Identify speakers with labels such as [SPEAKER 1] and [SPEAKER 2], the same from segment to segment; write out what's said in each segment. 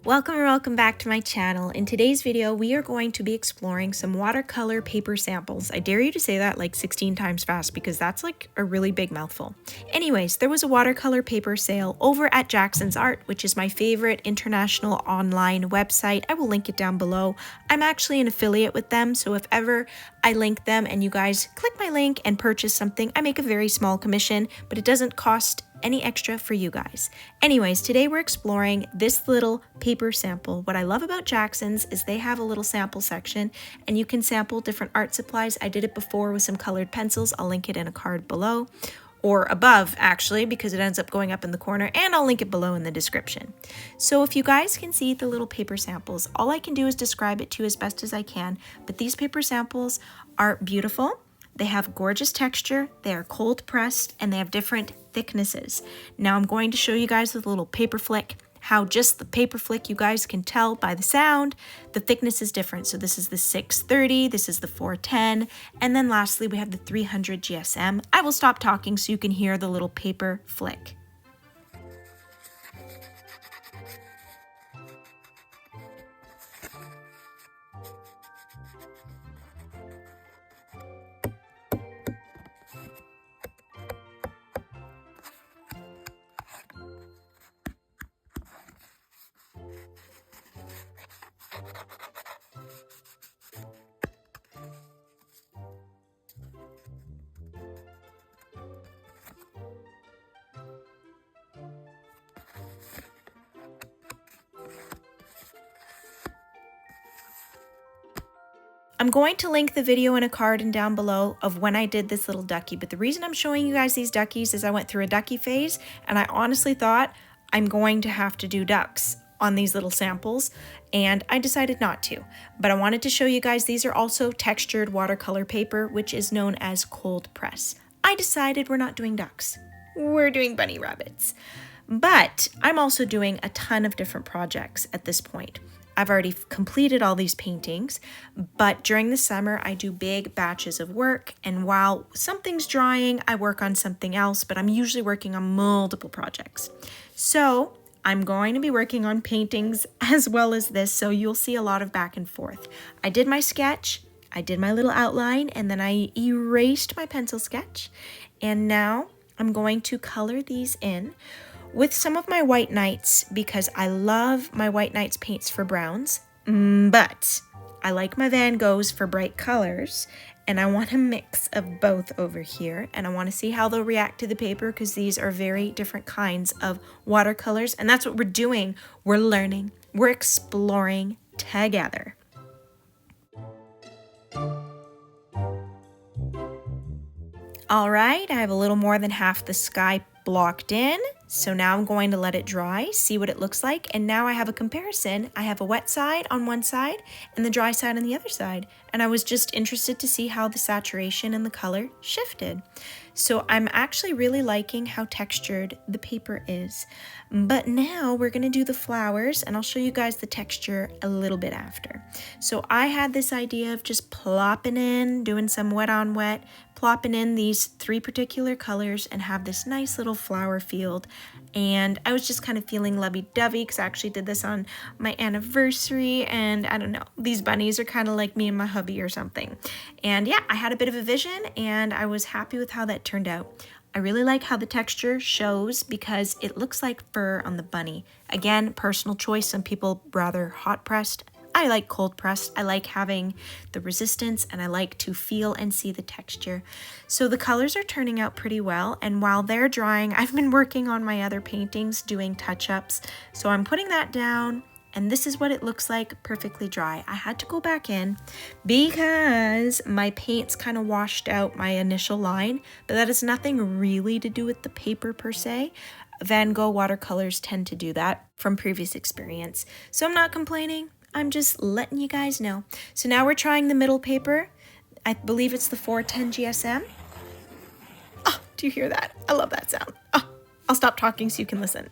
[SPEAKER 1] Welcome or welcome back to my channel. In today's video, we are going to be exploring some watercolor paper samples. I dare you to say that like 16 times fast because that's like a really big mouthful. Anyways, there was a watercolor paper sale over at Jackson's Art, which is my favorite international online website. I will link it down below. I'm actually an affiliate with them, so if ever I link them and you guys click my link and purchase something, I make a very small commission, but it doesn't cost any extra for you guys. Anyways, today we're exploring this little paper sample. What I love about Jackson's is they have a little sample section and you can sample different art supplies. I did it before with some colored pencils. I'll link it in a card below or above actually, because it ends up going up in the corner, and I'll link it below in the description. So if you guys can see the little paper samples, all I can do is describe it to you as best as I can, but these paper samples are beautiful. They have gorgeous texture, they are cold pressed, and they have different thicknesses. Now I'm going to show you guys with a little paper flick how just the paper flick, you guys can tell by the sound, the thickness is different. So this is the 630, this is the 410, and then lastly we have the 300 GSM. I will stop talking so you can hear the little paper flick. I'm going to link the video in a card and down below of when I did this little ducky, but the reason I'm showing you guys these duckies is I went through a ducky phase and I honestly thought I'm going to have to do ducks on these little samples, and I decided not to. But I wanted to show you guys these are also textured watercolor paper, which is known as cold press. I decided we're not doing ducks, we're doing bunny rabbits. But I'm also doing a ton of different projects at this point. I've already completed all these paintings, but during the summer I do big batches of work, and while something's drying, I work on something else, but I'm usually working on multiple projects. So I'm going to be working on paintings as well as this, so you'll see a lot of back and forth. I did my sketch, I did my little outline, and then I erased my pencil sketch, and now I'm going to color these in with some of my White Nights because I love my White Nights paints for browns, but I like my Van Goghs for bright colors, and I want a mix of both over here, and I want to see how they'll react to the paper because these are very different kinds of watercolors, and that's what we're doing. We're learning, we're exploring together. All right, I have a little more than half the sky blocked in. So now I'm going to let it dry, see what it looks like, and now I have a comparison. I have a wet side on one side and the dry side on the other side, and I was just interested to see how the saturation and the color shifted. So I'm actually really liking how textured the paper is. But now we're gonna do the flowers, and I'll show you guys the texture a little bit after. So I had this idea of just plopping in, doing some wet on wet, plopping in these three particular colors and have this nice little flower field. And I was just kind of feeling lovey-dovey because I actually did this on my anniversary, and I don't know, these bunnies are kind of like me and my hubby or something. And yeah, I had a bit of a vision and I was happy with how that turned out. I really like how the texture shows because it looks like fur on the bunny. Again, personal choice. Some people rather hot pressed. I like cold pressed. I like having the resistance, and I like to feel and see the texture. So the colors are turning out pretty well, and while they're drying, I've been working on my other paintings, doing touch-ups. So I'm putting that down, and this is what it looks like perfectly dry. I had to go back in because my paints kind of washed out my initial line, but that has nothing really to do with the paper per se. Van Gogh watercolors tend to do that from previous experience. So I'm not complaining. I'm just letting you guys know. So now we're trying the middle paper. I believe it's the 410 GSM. Oh, do you hear that? I love that sound. Oh, I'll stop talking so you can listen.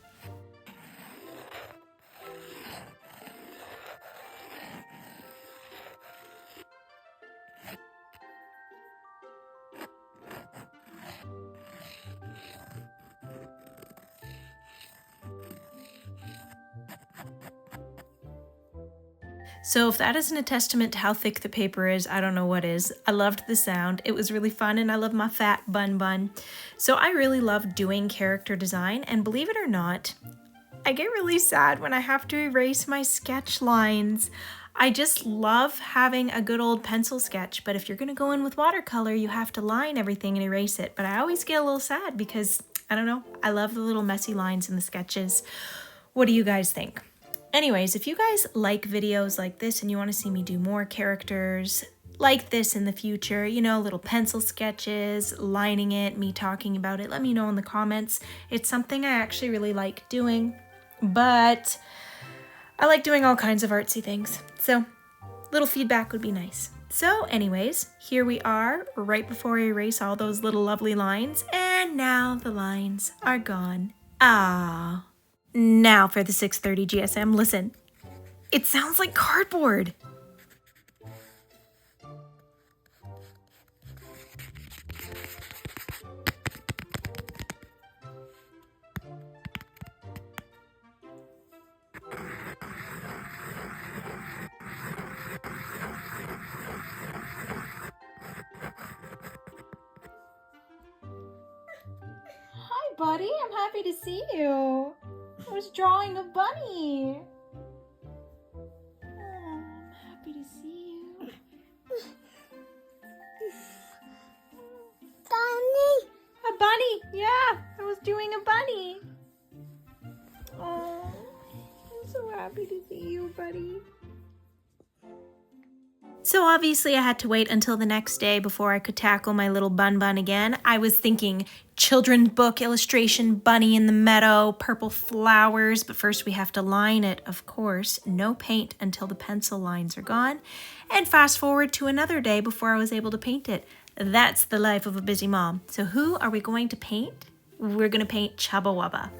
[SPEAKER 1] So if that isn't a testament to how thick the paper is, I don't know what is. I loved the sound. It was really fun, and I love my fat bun. So I really love doing character design, and believe it or not, I get really sad when I have to erase my sketch lines. I just love having a good old pencil sketch, but if you're gonna go in with watercolor, you have to line everything and erase it. But I always get a little sad because, I don't know, I love the little messy lines in the sketches. What do you guys think? Anyways, if you guys like videos like this and you want to see me do more characters like this in the future, you know, little pencil sketches, lining it, me talking about it, let me know in the comments. It's something I actually really like doing, but I like doing all kinds of artsy things. So little feedback would be nice. So anyways, here we are right before I erase all those little lovely lines, and now the lines are gone. Ah. Now for the 630 GSM, listen. It sounds like cardboard. Hi, buddy. I'm happy to see you. I was drawing a bunny. Oh, I'm happy to see you.
[SPEAKER 2] Bunny.
[SPEAKER 1] A bunny, yeah. I was doing a bunny. Oh, I'm so happy to see you, buddy. So obviously I had to wait until the next day before I could tackle my little bun again. I was thinking children's book illustration, bunny in the meadow, purple flowers, but first we have to line it, of course. No paint until the pencil lines are gone. And fast forward to another day before I was able to paint it. That's the life of a busy mom. So who are we going to paint? We're going to paint Chubba Wubba.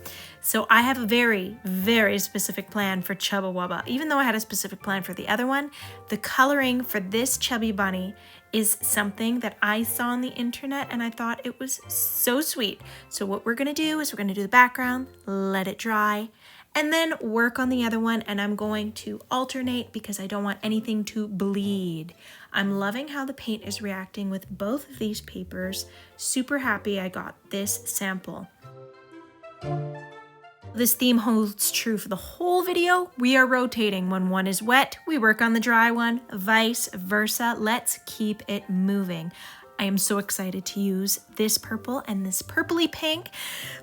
[SPEAKER 1] So I have a very, very specific plan for Chubba Wubba. Even though I had a specific plan for the other one, the coloring for this chubby bunny is something that I saw on the internet and I thought it was so sweet. So what we're going to do is we're going to do the background, let it dry, and then work on the other one, and I'm going to alternate because I don't want anything to bleed. I'm loving how the paint is reacting with both of these papers. Super happy I got this sample. This theme holds true for the whole video. We are rotating. When one is wet, we work on the dry one, vice versa. Let's keep it moving. I am so excited to use this purple and this purpley pink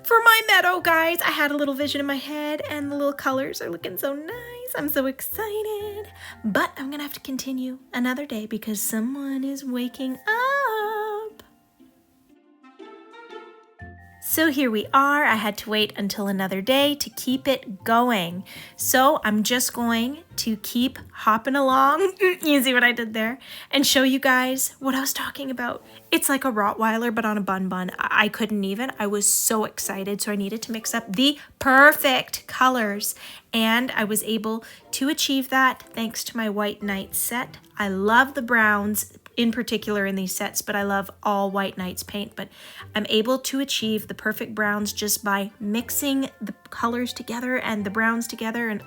[SPEAKER 1] for my meadow, guys. I had a little vision in my head and the little colors are looking so nice. I'm so excited. But I'm gonna have to continue another day because someone is waking up. So here we are. I had to wait until another day to keep it going. So I'm just going to keep hopping along. You see what I did there? And show you guys what I was talking about. It's like a Rottweiler, but on a bun. I couldn't even. I was so excited. So I needed to mix up the perfect colors. And I was able to achieve that thanks to my White Night set. I love the browns in particular in these sets, but I love all White Nights paint. But I'm able to achieve the perfect browns just by mixing the colors together and the browns together, and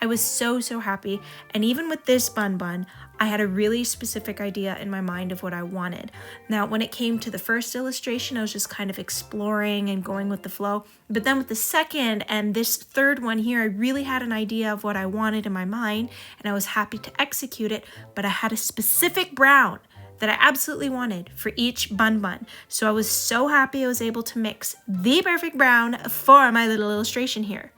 [SPEAKER 1] I was so happy. And even with this bun, I had a really specific idea in my mind of what I wanted. Now, when it came to the first illustration, I was just kind of exploring and going with the flow. But then with the second and this third one here, I really had an idea of what I wanted in my mind, and I was happy to execute it, but I had a specific brown that I absolutely wanted for each bun. So I was so happy I was able to mix the perfect brown for my little illustration here.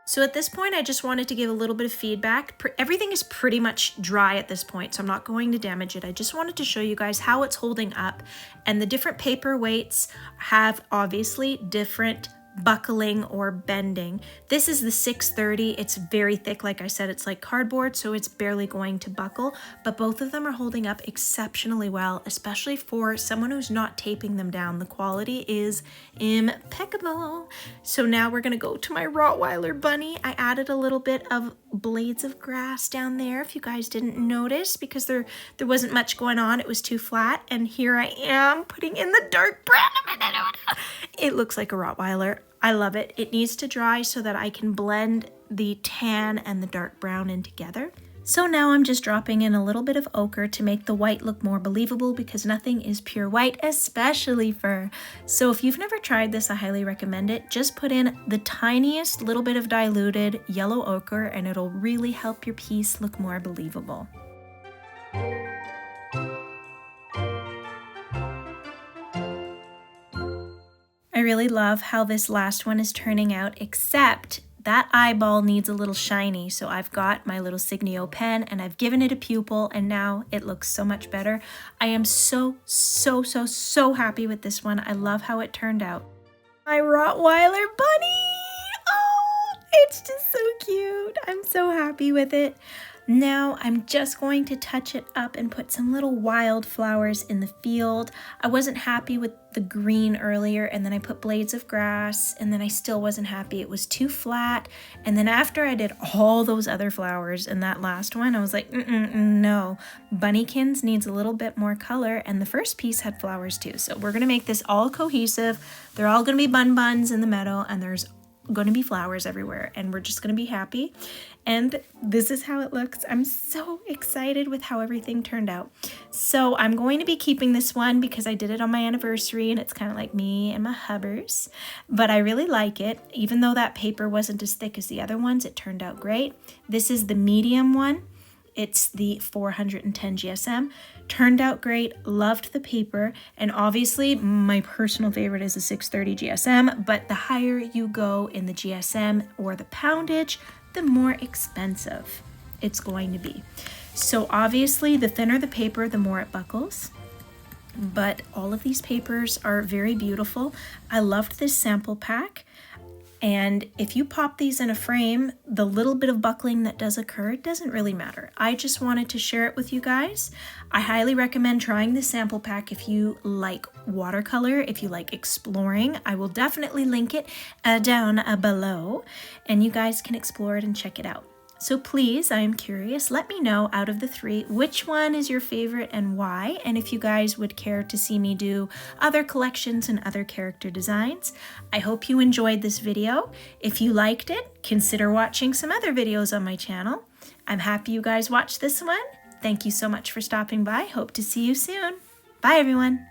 [SPEAKER 1] So at this point, I just wanted to give a little bit of feedback. Everything is pretty much dry at this point, so I'm not going to damage it. I just wanted to show you guys how it's holding up, and the different paper weights have obviously different buckling or bending. This is the 630. It's very thick. Like I said, it's like cardboard, so it's barely going to buckle, but both of them are holding up exceptionally well, especially for someone who's not taping them down. The quality is impeccable. So now we're gonna go to my Rottweiler bunny. I added a little bit of blades of grass down there, if you guys didn't notice, because there wasn't much going on. It was too flat, and here I am putting in the dark brown. It looks like a Rottweiler. I love it. It needs to dry so that I can blend the tan and the dark brown in together. So now I'm just dropping in a little bit of ochre to make the white look more believable, because nothing is pure white, especially fur. So if you've never tried this, I highly recommend it. Just put in the tiniest little bit of diluted yellow ochre and it'll really help your piece look more believable. I really love how this last one is turning out, except that eyeball needs a little shiny. So I've got my little SIDENOTE pen and I've given it a pupil and now it looks so much better. I am so happy with this one. I love how it turned out. My Rottweiler bunny! Oh, it's just so cute. I'm so happy with it. Now I'm just going to touch it up and put some little wildflowers in the field. I wasn't happy with the green earlier, and then I put blades of grass, and then I still wasn't happy. It was too flat. And then after I did all those other flowers in that last one, I was like, no, Bunnykins needs a little bit more color, and the first piece had flowers too. So we're gonna make this all cohesive. They're all gonna be buns in the middle, and there's going to be flowers everywhere, and we're just going to be happy. And this is how it looks. I'm so excited with how everything turned out. So I'm going to be keeping this one because I did it on my anniversary and it's kind of like me and my hubbers, but I really like it. Even though that paper wasn't as thick as the other ones, it turned out great. This is the medium one. It's the 410 GSM. Turned out great, loved the paper, and obviously my personal favorite is the 630 GSM, but the higher you go in the GSM or the poundage, the more expensive it's going to be. So obviously the thinner the paper, the more it buckles. But all of these papers are very beautiful. I loved this sample pack. And if you pop these in a frame, the little bit of buckling that does occur, it doesn't really matter. I just wanted to share it with you guys. I highly recommend trying this sample pack if you like watercolor, if you like exploring. I will definitely link it down below, and you guys can explore it and check it out. So please, I am curious, let me know out of the three, which one is your favorite and why, and if you guys would care to see me do other collections and other character designs. I hope you enjoyed this video. If you liked it, consider watching some other videos on my channel. I'm happy you guys watched this one. Thank you so much for stopping by. Hope to see you soon. Bye, everyone.